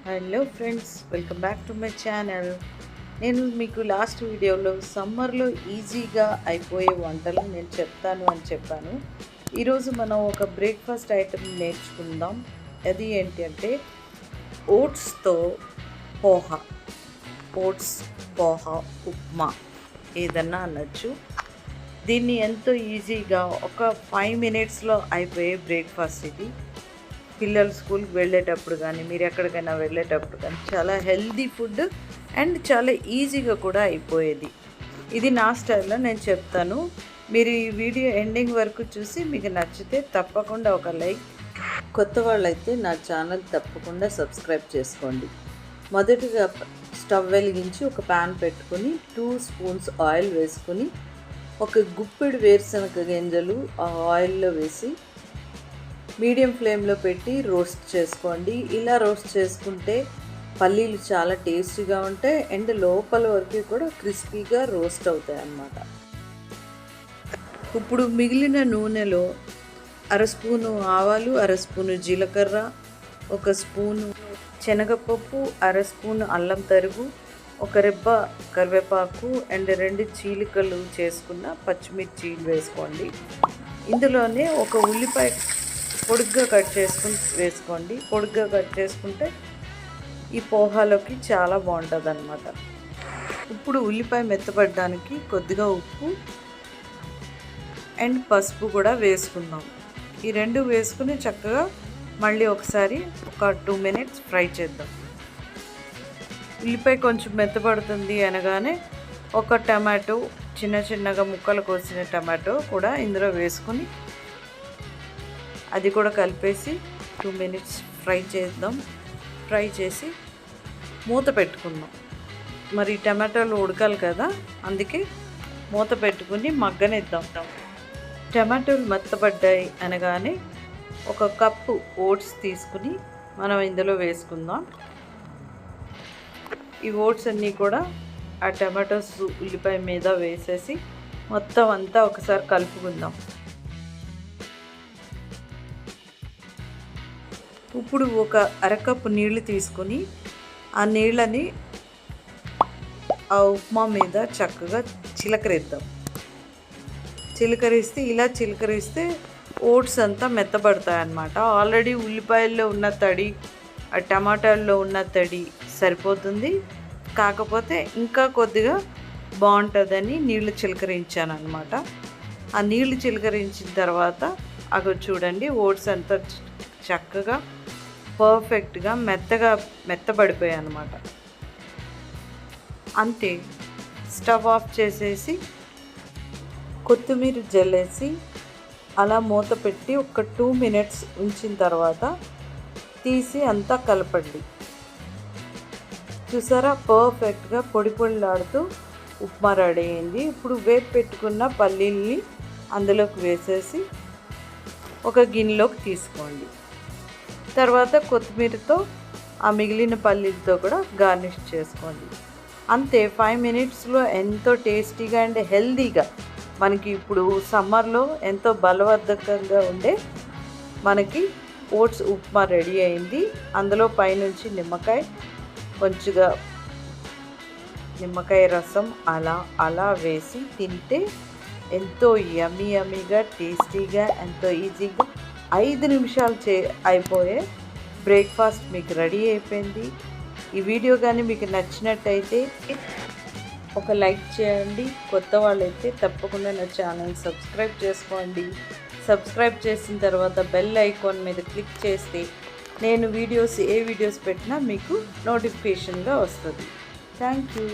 Hello friends, welcome back to my channel. నేను మీకు last వీడియోలో సమ్మర్లో ఈజీగా అయిపోయే వంటలు నేను చెప్తాను అని చెప్పాను. ఈరోజు మనం ఒక బ్రేక్ఫాస్ట్ ఐటెం నేర్చుకుందాం. అది ఏంటి అంటే ఓట్స్తో పోహా. ఓట్స్ పోహా ఉప్మా ఏదన్నా అనొచ్చు. దీన్ని ఎంతో ఈజీగా ఒక 5 మినిట్స్లో అయిపోయే బ్రేక్ఫాస్ట్ ఇది. పిల్లలు స్కూల్కి వెళ్ళేటప్పుడు కానీ మీరు ఎక్కడికైనా వెళ్ళేటప్పుడు కానీ చాలా హెల్దీ ఫుడ్ అండ్ చాలా ఈజీగా కూడా అయిపోయేది. ఇది నా స్టైల్లో నేను చెప్తాను. మీరు ఈ వీడియో ఎండింగ్ వరకు చూసి మీకు నచ్చితే తప్పకుండా ఒక లైక్, కొత్త వాళ్ళైతే నా ఛానల్ తప్పకుండా సబ్స్క్రైబ్ చేసుకోండి. మొదటిగా స్టవ్ వెలిగించి ఒక ప్యాన్ పెట్టుకొని 2 స్పూన్స్ ఆయిల్ వేసుకొని ఒక గుప్పెడు వేరుశనగ గింజలు ఆ ఆయిల్లో వేసి మీడియం ఫ్లేమ్లో పెట్టి రోస్ట్ చేసుకోండి. ఇలా రోస్ట్ చేసుకుంటే పల్లీలు చాలా టేస్టీగా ఉంటాయి అండ్ లోపల వరకు కూడా క్రిస్పీగా రోస్ట్ అవుతాయి అన్నమాట. ఇప్పుడు మిగిలిన నూనెలో 1/2 స్పూను ఆవాలు, 1/2 స్పూను జీలకర్ర, 1 స్పూను శనగపప్పు, 1/2 స్పూను అల్లం తరుగు, 1 రెబ్బ కరివేపాకు అండ్ 2 చీలికలు చేసుకున్న పచ్చిమిర్చీలు వేసుకోండి. ఇందులోనే ఒక ఉల్లిపాయ పొడుగ్గా కట్ చేసుకుని వేసుకోండి. పొడుగ్గా కట్ చేసుకుంటే ఈ పోహాలోకి చాలా బాగుంటుంది అన్నమాట. ఇప్పుడు ఉల్లిపాయ మెత్తపడడానికి కొద్దిగా ఉప్పు అండ్ పసుపు కూడా వేసుకుందాం. ఈ రెండు వేసుకుని చక్కగా మళ్ళీ ఒకసారి ఒక 2 మినిట్స్ ఫ్రై చేద్దాం. ఉల్లిపాయ కొంచెం మెత్తపడుతుంది అనగానే ఒక టమాటో, చిన్నగా ముక్కలు కోసిన టమాటో కూడా ఇందులో వేసుకొని అది కూడా కలిపేసి 2 మినిట్స్ ఫ్రై చేద్దాం. ఫ్రై చేసి మూత పెట్టుకుందాం. మరి టమాటాలు ఉడకాలి కదా, అందుకే మూత పెట్టుకుని మగ్గనిద్దాం. టమాటాలు మెత్తబడ్డాయి అనగానే 1 కప్పు ఓట్స్ తీసుకుని మనం ఇందులో వేసుకుందాం. ఈ ఓట్స్ అన్నీ కూడా ఆ టమాటోస్ ఉల్లిపాయ మీద వేసేసి మొత్తం అంతా ఒకసారి కలుపుకుందాం. ఇప్పుడు ఒక అరకప్పు నీళ్లు తీసుకొని ఆ నీళ్ళని ఆ ఉప్మా మీద చక్కగా చిలకరిద్దాం. చిలకరిస్తే ఓట్స్ అంతా మెత్తబడతాయి అన్నమాట. ఆల్రెడీ ఉల్లిపాయల్లో ఉన్న తడి, ఆ టమాటాల్లో ఉన్న తడి సరిపోతుంది. కాకపోతే ఇంకా కొద్దిగా బాగుంటుందని నీళ్లు చిలకరించాను అన్నమాట. ఆ నీళ్లు చిలకరించిన తర్వాత అగో చూడండి, ఓట్స్ అంతా చక్కగా పర్ఫెక్ట్గా మెత్తబడిపోయాయి అన్నమాట. అంతే, స్టవ్ ఆఫ్ చేసేసి కొత్తిమీర జల్లేసి అలా మూత పెట్టి ఒక 2 మినిట్స్ ఉంచిన తర్వాత తీసి అంతా కలపండి. చూసారా, పర్ఫెక్ట్గా పొడి పొడిలాడుతూ ఉప్మా రెడీ అయింది. ఇప్పుడు వేపు పెట్టుకున్న పల్లీల్ని అందులోకి వేసేసి ఒక గిన్నెలోకి తీసుకోండి. తర్వాత కొత్తిమీరతో ఆ మిగిలిన పల్లీలతో కూడా గార్నిష్ చేసుకోండి. అంతే, 5 మినిట్స్లో ఎంతో టేస్టీగా అండ్ హెల్దీగా మనకి ఇప్పుడు సమ్మర్లో ఎంతో బలవర్ధకంగా ఉండే మనకి ఓట్స్ ఉప్మా రెడీ అయింది. అందులో పైనుంచి కొంచెంగా నిమ్మకాయ రసం అలా వేసి తింటే ఎంతో యమ్మీగా టేస్టీగా ఎంతో ఈజీగా 5 నిమిషాలు అయిపోయే బ్రేక్ఫాస్ట్ మీకు రెడీ అయిపోయింది. ఈ వీడియో కానీ మీకు నచ్చినట్టయితే ఒక లైక్ చేయండి. కొత్త వాళ్ళైతే తప్పకుండా నా ఛానల్ సబ్స్క్రైబ్ చేసుకోండి. సబ్స్క్రైబ్ చేసిన తర్వాత బెల్ ఐకాన్ మీద క్లిక్ చేస్తే నేను ఏ వీడియోస్ పెట్టినా మీకు నోటిఫికేషన్గా వస్తుంది. Thank you.